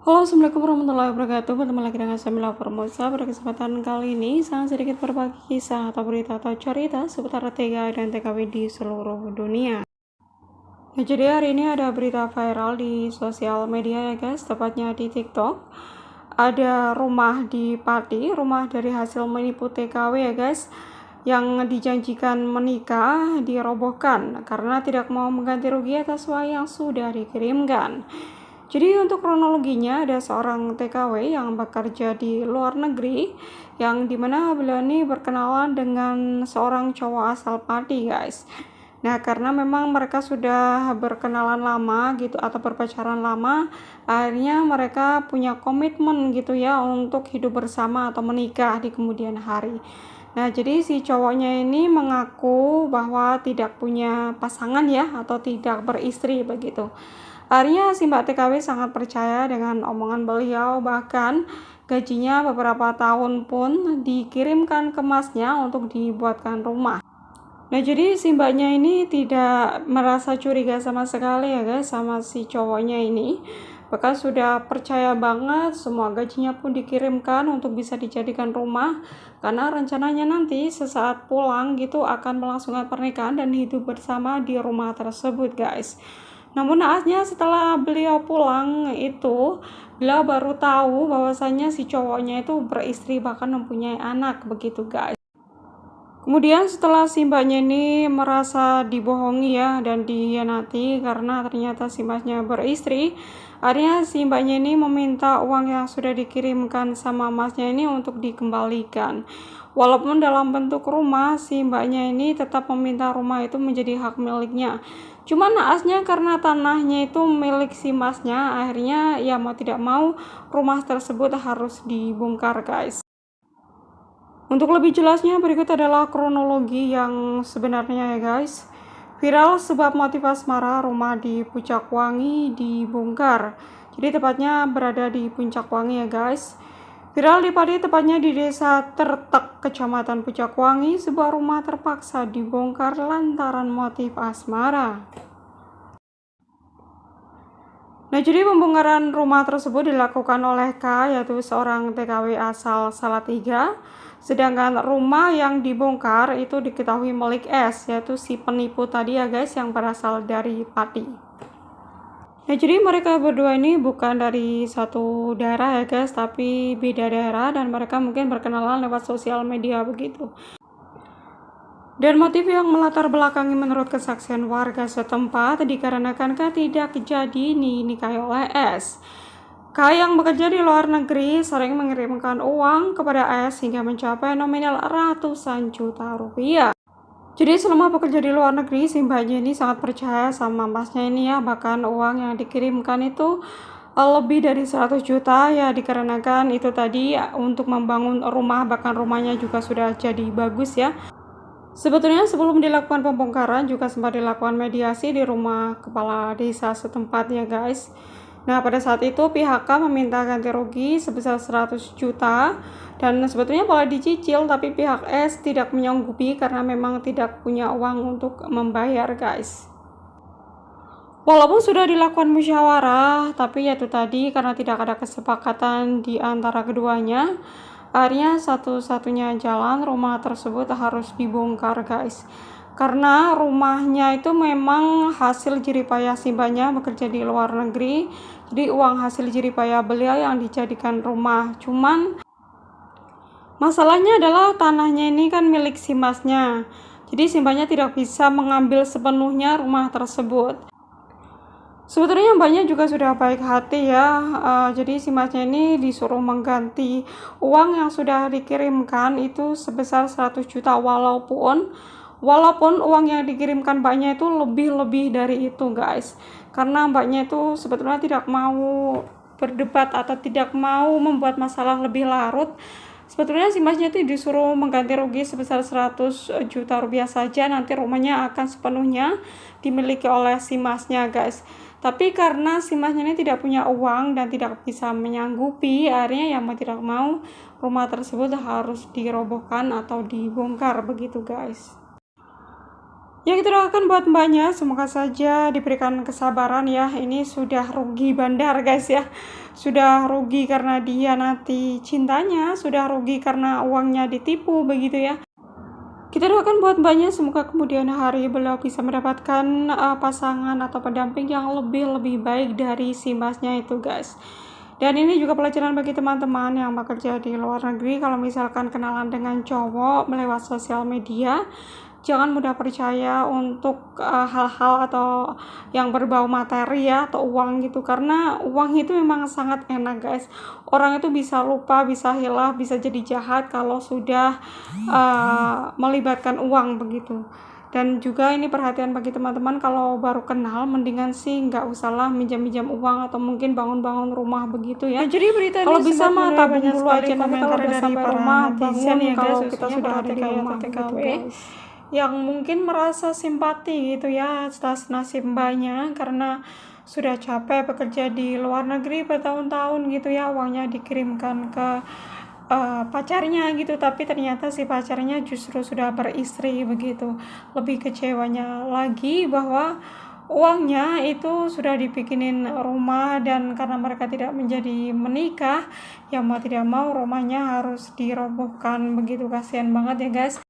Halo, assalamualaikum warahmatullahi wabarakatuh. Bertemu lagi dengan saya Mila Formosa. Pada kesempatan kali ini, sangat sedikit berbagi kisah atau berita atau cerita seputar TKA dan TKW di seluruh dunia. Nah, jadi hari ini ada berita viral di sosial media ya guys, tepatnya di TikTok. Ada rumah di Pati, rumah dari hasil menipu TKW ya guys, yang dijanjikan menikah dirobohkan karena tidak mau mengganti rugi atas uang yang sudah dikirimkan. Jadi untuk kronologinya ada seorang TKW yang bekerja di luar negeri yang dimana beliau ini berkenalan dengan seorang cowok asal Pati guys. Nah karena memang mereka sudah berkenalan lama gitu atau berpacaran lama, akhirnya mereka punya komitmen gitu ya untuk hidup bersama atau menikah di kemudian hari. Nah jadi si cowoknya ini mengaku bahwa tidak punya pasangan ya atau tidak beristri begitu. Akhirnya si Mbak TKW sangat percaya dengan omongan beliau, bahkan gajinya beberapa tahun pun dikirimkan ke masnya untuk dibuatkan rumah. Nah jadi si mbaknya ini tidak merasa curiga sama sekali ya guys sama si cowoknya ini. Bahkan sudah percaya banget, semua gajinya pun dikirimkan untuk bisa dijadikan rumah. Karena rencananya nanti sesaat pulang gitu akan melangsungkan pernikahan dan hidup bersama di rumah tersebut guys. Namun naasnya setelah beliau pulang itu, beliau baru tahu bahwasannya si cowoknya itu beristri bahkan mempunyai anak begitu guys. Kemudian setelah si mbaknya ini merasa dibohongi ya dan dikhianati karena ternyata si mbaknya beristri, akhirnya si mbaknya ini meminta uang yang sudah dikirimkan sama masnya ini untuk dikembalikan. Walaupun dalam bentuk rumah, si mbaknya ini tetap meminta rumah itu menjadi hak miliknya. Cuma naasnya karena tanahnya itu milik si masnya, akhirnya ya mau tidak mau rumah tersebut harus dibongkar guys. Untuk lebih jelasnya berikut adalah kronologi yang sebenarnya ya guys. Viral sebab motif asmara, rumah di Puncak Wangi dibongkar. Jadi tepatnya berada di Puncak Wangi ya guys. Viral di Pati, tepatnya di desa Tertek, kecamatan Puncak Wangi, sebuah rumah terpaksa dibongkar lantaran motif asmara. Nah, jadi pembongkaran rumah tersebut dilakukan oleh K, yaitu seorang TKW asal Salatiga. Sedangkan rumah yang dibongkar itu diketahui milik S, yaitu si penipu tadi ya guys, yang berasal dari Pati. Nah, jadi mereka berdua ini bukan dari satu daerah ya guys, tapi beda daerah dan mereka mungkin berkenalan lewat sosial media begitu. Dan motif yang melatar belakangi menurut kesaksian warga setempat dikarenakan K tidak jadi dinikahi oleh S. K yang bekerja di luar negeri sering mengirimkan uang kepada S hingga mencapai nominal ratusan juta rupiah. Jadi selama bekerja di luar negeri, si mbaknya ini sangat percaya sama masnya ini ya, bahkan uang yang dikirimkan itu lebih dari 100 juta ya, dikarenakan itu tadi untuk membangun rumah, bahkan rumahnya juga sudah jadi bagus ya. Sebetulnya sebelum dilakukan pembongkaran juga sempat dilakukan mediasi di rumah kepala desa setempat ya guys. Nah pada saat itu pihak K meminta ganti rugi sebesar 100 juta dan sebetulnya boleh dicicil, tapi pihak S tidak menyanggupi karena memang tidak punya uang untuk membayar guys. Walaupun sudah dilakukan musyawarah, tapi ya itu tadi karena tidak ada kesepakatan di antara keduanya, akhirnya satu-satunya jalan rumah tersebut harus dibongkar guys. Karena rumahnya itu memang hasil jeripayah si mbaknya bekerja di luar negeri. Jadi uang hasil jeripayah beliau yang dijadikan rumah. Cuman masalahnya adalah tanahnya ini kan milik si masnya. Jadi si mbaknya tidak bisa mengambil sepenuhnya rumah tersebut. Sebetulnya mbaknya juga sudah baik hati ya, jadi si masnya ini disuruh mengganti uang yang sudah dikirimkan itu sebesar 100 juta walaupun uang yang dikirimkan mbaknya itu lebih dari itu guys. Karena mbaknya itu sebetulnya tidak mau berdebat atau tidak mau membuat masalah lebih larut. Sebetulnya si masnya itu disuruh mengganti rugi sebesar 100 juta rupiah saja, nanti rumahnya akan sepenuhnya dimiliki oleh si masnya guys. Tapi karena si masnya ini tidak punya uang dan tidak bisa menyanggupi, akhirnya ya mau tidak mau rumah tersebut harus dirobohkan atau dibongkar begitu guys. Ya, kita doakan buat mbaknya, semoga saja diberikan kesabaran ya. Ini sudah rugi bandar guys ya. Sudah rugi karena dia nanti cintanya, sudah rugi karena uangnya ditipu begitu ya. Kita doakan buat mbaknya, semoga kemudian hari beliau bisa mendapatkan pasangan atau pendamping yang lebih baik dari si masnya itu guys. Dan ini juga pelajaran bagi teman-teman yang bekerja di luar negeri, kalau misalkan kenalan dengan cowok melewat sosial media, jangan mudah percaya untuk hal-hal atau yang berbau materi ya, atau uang gitu, karena uang itu memang sangat enak guys. Orang itu bisa lupa, bisa hilaf, bisa jadi jahat kalau sudah melibatkan uang begitu. Dan juga ini perhatian bagi teman-teman, kalau baru kenal mendingan sih nggak usahlah minjam-minjam uang atau mungkin bangun-bangun rumah begitu ya. Nah, jadi berita kalau bisa mah tabung dulu aja, nanti kalau udah sampai rumah bangun ya kalau kita sudah ada di rumah TKW yang mungkin merasa simpati gitu ya atas nasib mbaknya, karena sudah capek bekerja di luar negeri bertahun-tahun gitu ya, uangnya dikirimkan ke pacarnya gitu, tapi ternyata si pacarnya justru sudah beristri begitu. Lebih kecewanya lagi bahwa uangnya itu sudah dibikinin rumah, dan karena mereka tidak menjadi menikah, ya mau tidak mau rumahnya harus dirobohkan begitu. Kasihan banget ya guys.